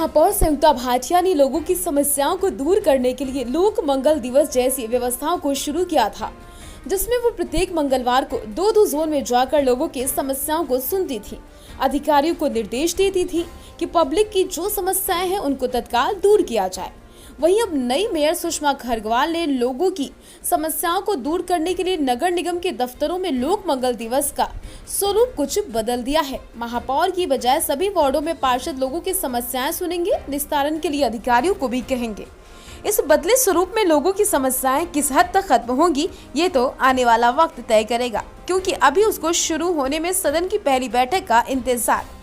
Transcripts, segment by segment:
महापौर संयुक्ता भाटिया ने लोगों की समस्याओं को दूर करने के लिए लोक मंगल दिवस जैसी व्यवस्थाओं को शुरू किया था, जिसमें वो प्रत्येक मंगलवार को दो जोन में जाकर लोगों की समस्याओं को सुनती थी, अधिकारियों को निर्देश देती थी कि पब्लिक की जो समस्याएं हैं उनको तत्काल दूर किया जाए। वहीं अब नई मेयर सुषमा खरगवाल ने लोगों की समस्याओं को दूर करने के लिए नगर निगम के दफ्तरों में लोक मंगल दिवस का स्वरूप कुछ बदल दिया है। महापौर की बजाय सभी वार्डों में पार्षद लोगों की समस्याएं सुनेंगे, निस्तारण के लिए अधिकारियों को भी कहेंगे। इस बदले स्वरूप में लोगों की समस्याएं किस हद तक खत्म होंगी, ये तो आने वाला वक्त तय करेगा, क्योंकि अभी उसको शुरू होने में सदन की पहली बैठक का इंतजार।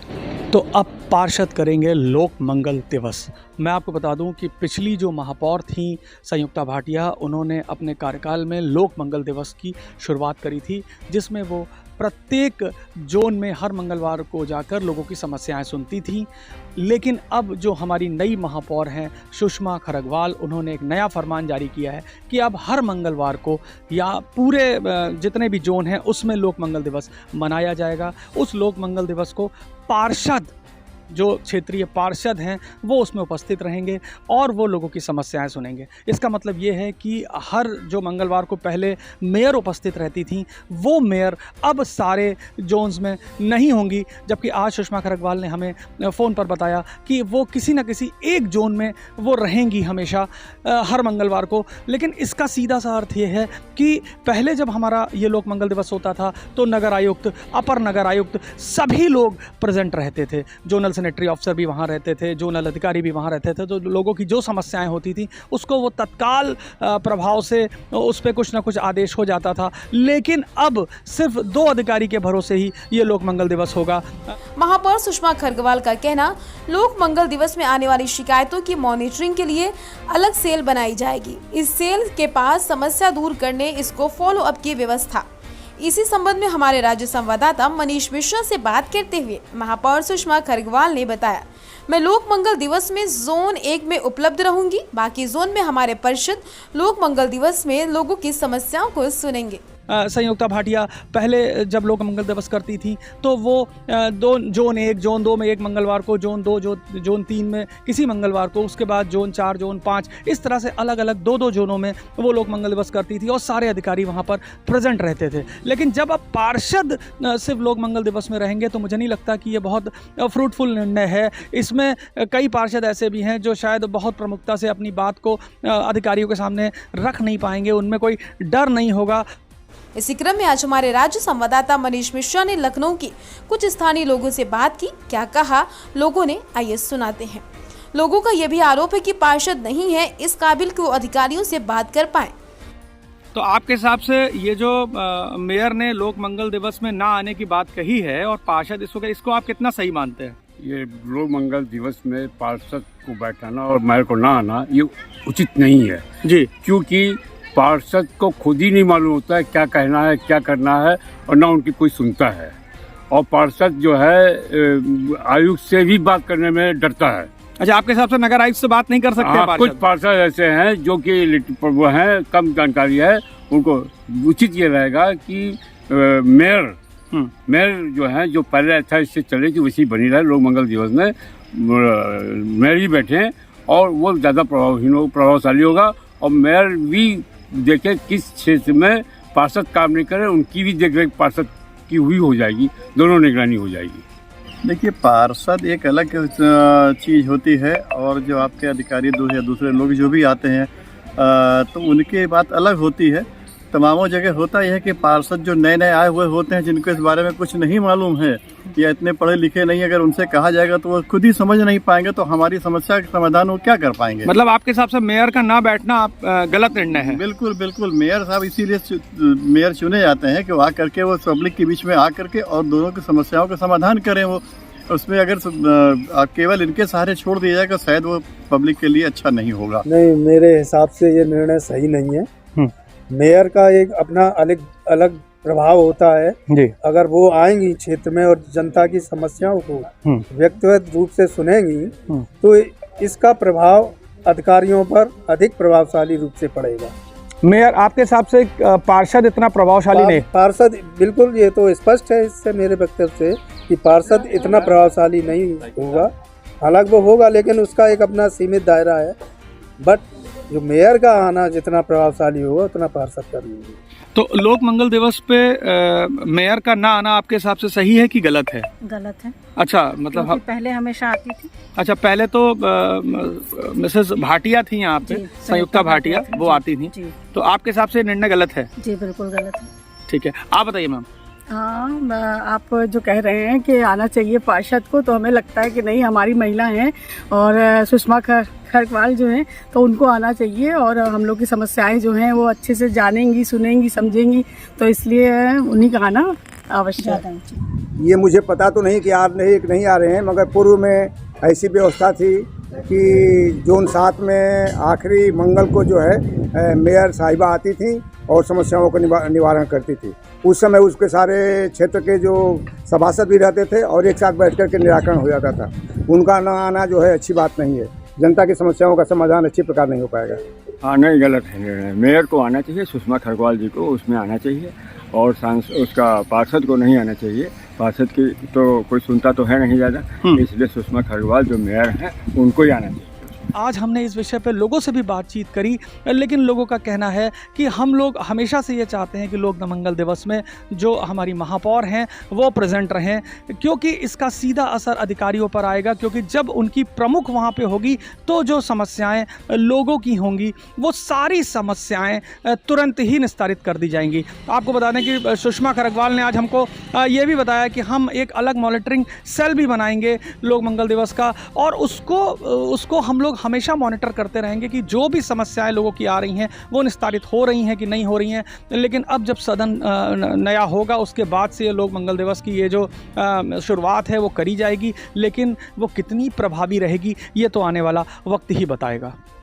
तो अब पार्षद करेंगे लोक मंगल दिवस। मैं आपको बता दूं कि पिछली जो महापौर थी संयुक्ता भाटिया, उन्होंने अपने कार्यकाल में लोक मंगल दिवस की शुरुआत करी थी, जिसमें वो प्रत्येक जोन में हर मंगलवार को जाकर लोगों की समस्याएं सुनती थी। लेकिन अब जो हमारी नई महापौर हैं सुषमा खरगवाल, उन्होंने एक नया फरमान जारी किया है कि अब हर मंगलवार को या पूरे जितने भी जोन हैं उसमें लोक मंगल दिवस मनाया जाएगा। उस लोक मंगल दिवस को पार्षद, जो क्षेत्रीय पार्षद हैं, वो उसमें उपस्थित रहेंगे और वो लोगों की समस्याएं सुनेंगे। इसका मतलब ये है कि हर जो मंगलवार को पहले मेयर उपस्थित रहती थी, वो मेयर अब सारे जोन्स में नहीं होंगी, जबकि आज सुषमा खरगवाल ने हमें फ़ोन पर बताया कि वो किसी न किसी एक जोन में वो रहेंगी हमेशा हर मंगलवार को। लेकिन इसका सीधा सा अर्थ ये है कि पहले जब हमारा ये लोक मंगल दिवस होता था तो नगर आयुक्त, अपर नगर आयुक्त, सभी लोग प्रेजेंट रहते थे, जोनल सैनिटरी ऑफिसर भी वहाँ रहते थे, जोनल अधिकारी भी वहाँ रहते थे। तो लोगों की जो समस्याएं होती थी उसको वो तत्काल प्रभाव से उस पर कुछ ना कुछ आदेश हो जाता था। लेकिन अब सिर्फ 2 अधिकारी के भरोसे ही ये लोक मंगल दिवस होगा। महापौर सुषमा खरगवाल का कहना, लोक मंगल दिवस में आने वाली शिकायतों की मॉनिटरिंग के लिए अलग सेल बनाई जाएगी। इस सेल के पास समस्या दूर करने, इसको फॉलो अप की व्यवस्था। इसी संबंध में हमारे राज्य संवाददाता मनीष मिश्रा से बात करते हुए महापौर सुषमा खरगवाल ने बताया, मैं लोक मंगल दिवस में जोन 1 में उपलब्ध रहूंगी, बाकी जोन में हमारे पार्षद लोक मंगल दिवस में लोगों की समस्याओं को सुनेंगे। संयुक्ता भाटिया पहले जब लोक मंगल दिवस करती थी तो वो जोन 1, जोन 2 में एक मंगलवार को, जोन 2, जोन 3 में किसी मंगलवार को, उसके बाद जोन 4, जोन 5, इस तरह से अलग अलग 2 जोनों में वो लोक मंगल दिवस करती थी और सारे अधिकारी वहाँ पर प्रेजेंट रहते थे। लेकिन जब अब पार्षद सिर्फ लोक मंगल दिवस में रहेंगे तो मुझे नहीं लगता कि ये बहुत फ्रूटफुल निर्णय है। इसमें कई पार्षद ऐसे भी हैं जो शायद बहुत प्रमुखता से अपनी बात को अधिकारियों के सामने रख नहीं पाएंगे, उनमें कोई डर नहीं होगा। इसी क्रम में आज हमारे राज्य संवाददाता मनीष मिश्रा ने लखनऊ की कुछ स्थानीय लोगों से बात की। क्या कहा लोगों ने, आइए सुनाते हैं। लोगों का यह भी आरोप है कि पार्षद नहीं है इस काबिल कि वो अधिकारियों से बात कर पाए। तो आपके हिसाब से ये जो मेयर ने लोक मंगल दिवस में ना आने की बात कही है और पार्षद इसको आप कितना सही मानते हैं? ये लोक मंगल दिवस में पार्षद को बैठाना और मेयर को ना आना ये उचित नहीं है जी, क्योंकि पार्षद को खुद ही नहीं मालूम होता है क्या कहना है, क्या करना है, और ना उनकी कोई सुनता है। और पार्षद जो है आयुक्त से भी बात करने में डरता है। अच्छा, आपके हिसाब से नगर आयुक्त से बात नहीं कर सकते? हाँ, कुछ पार्षद ऐसे हैं जो कि वो हैं, कम जानकारी है, उनको उचित ये रहेगा कि मेयर जो है, जो पहले अच्छा इससे चले कि वैसी बनी रहे, लोक मंगल दिवस में मेयर ही बैठे और वो ज़्यादा प्रभावशाली होगा। और मेयर भी देखे किस क्षेत्र में पार्षद काम नहीं करे, उनकी भी देखरेख पार्षद की हुई हो जाएगी, दोनों निगरानी हो जाएगी। देखिए, पार्षद एक अलग चीज़ होती है और जो आपके अधिकारी या दूसरे लोग जो भी आते हैं तो उनकी बात अलग होती है। तमामों जगह होता यह है कि पार्षद जो नए आए हुए होते हैं, जिनको इस बारे में कुछ नहीं मालूम है या इतने पढ़े लिखे नहीं, अगर उनसे कहा जाएगा तो वो खुद ही समझ नहीं पाएंगे, तो हमारी समस्या का समाधान वो क्या कर पाएंगे? मतलब आपके हिसाब से मेयर का ना बैठना आप गलत निर्णय है? बिल्कुल बिल्कुल, मेयर साहब इसीलिए मेयर चुने जाते हैं कि वो आकर के वो पब्लिक के बीच में आकर के और दोनों की समस्याओं का समाधान करें। वो उसमें अगर केवल इनके सहारे छोड़ दिया जाएगा शायद वो पब्लिक के लिए अच्छा नहीं होगा। नहीं, मेरे हिसाब से ये निर्णय सही नहीं है। मेयर का एक अपना अलग प्रभाव होता है जी। अगर वो आएंगी क्षेत्र में और जनता की समस्याओं को व्यक्तिगत रूप से सुनेंगी तो इसका प्रभाव अधिकारियों पर अधिक प्रभावशाली रूप से पड़ेगा। मेयर, आपके हिसाब से पार्षद इतना प्रभावशाली नहीं? पार्षद बिल्कुल, ये तो स्पष्ट है इससे मेरे वक्तव्य से कि पार्षद इतना प्रभावशाली नहीं होगा हालांकि वो होगा, लेकिन उसका एक अपना सीमित दायरा है। बट जो मेयर का आना जितना प्रभावशाली होगा उतना पार्षद का भी होगा। तो लोक मंगल दिवस पे मेयर का ना आना आपके हिसाब से सही है कि गलत है? गलत है। अच्छा, मतलब क्योंकि पहले हमेशा आती थी। अच्छा, पहले तो मिसेस भाटिया थी यहाँ पे, संयुक्ता भाटिया, वो आती थी। तो आपके हिसाब से निर्णय गलत है? जी बिल्कुल गलत है। ठीक है, आप बताइए मैम। हाँ, आप जो कह रहे हैं कि आना चाहिए पार्षद को, तो हमें लगता है कि नहीं, हमारी महिला हैं और सुषमा खरवाल जो हैं, तो उनको आना चाहिए और हम लोग की समस्याएं जो हैं वो अच्छे से जानेंगी, सुनेंगी, समझेंगी, तो इसलिए उन्हीं का आना आवश्यक है। ये मुझे पता तो नहीं कि नहीं आ रहे हैं, मगर पूर्व में ऐसी व्यवस्था थी कि जून 7 में आखिरी मंगल को जो है मेयर साहिबा आती थी और समस्याओं का निवारण करती थी। उस समय उसके सारे क्षेत्र के जो सभासद भी रहते थे और एक साथ बैठ कर के निराकरण हो जाता था। उनका ना आना जो है अच्छी बात नहीं है, जनता की समस्याओं का समाधान अच्छी प्रकार नहीं हो पाएगा। हाँ, नहीं, गलत है। मेयर को आना चाहिए, सुषमा खरवाल जी को उसमें आना चाहिए, और उसका पार्षद को नहीं आना चाहिए। पार्षद की तो कोई सुनता तो है नहीं ज़्यादा, इसलिए सुषमा खरवाल जो मेयर हैं उनको ही आना चाहिए। आज हमने इस विषय पर लोगों से भी बातचीत करी, लेकिन लोगों का कहना है कि हम लोग हमेशा से ये चाहते हैं कि लोक मंगल दिवस में जो हमारी महापौर हैं वो प्रेजेंट रहें, क्योंकि इसका सीधा असर अधिकारियों पर आएगा। क्योंकि जब उनकी प्रमुख वहाँ पे होगी तो जो समस्याएं लोगों की होंगी वो सारी समस्याएं तुरंत ही निस्तारित कर दी जाएंगी। आपको बता दें कि सुषमा खरवाल ने आज हमको ये भी बताया कि हम एक अलग मॉनिटरिंग सेल भी बनाएंगे लोक मंगल दिवस का, और उसको हम लोग हमेशा मॉनिटर करते रहेंगे कि जो भी समस्याएं लोगों की आ रही हैं वो निस्तारित हो रही हैं कि नहीं हो रही हैं। लेकिन अब जब सदन नया होगा उसके बाद से ये लोक मंगल दिवस की ये जो शुरुआत है वो करी जाएगी, लेकिन वो कितनी प्रभावी रहेगी ये तो आने वाला वक्त ही बताएगा।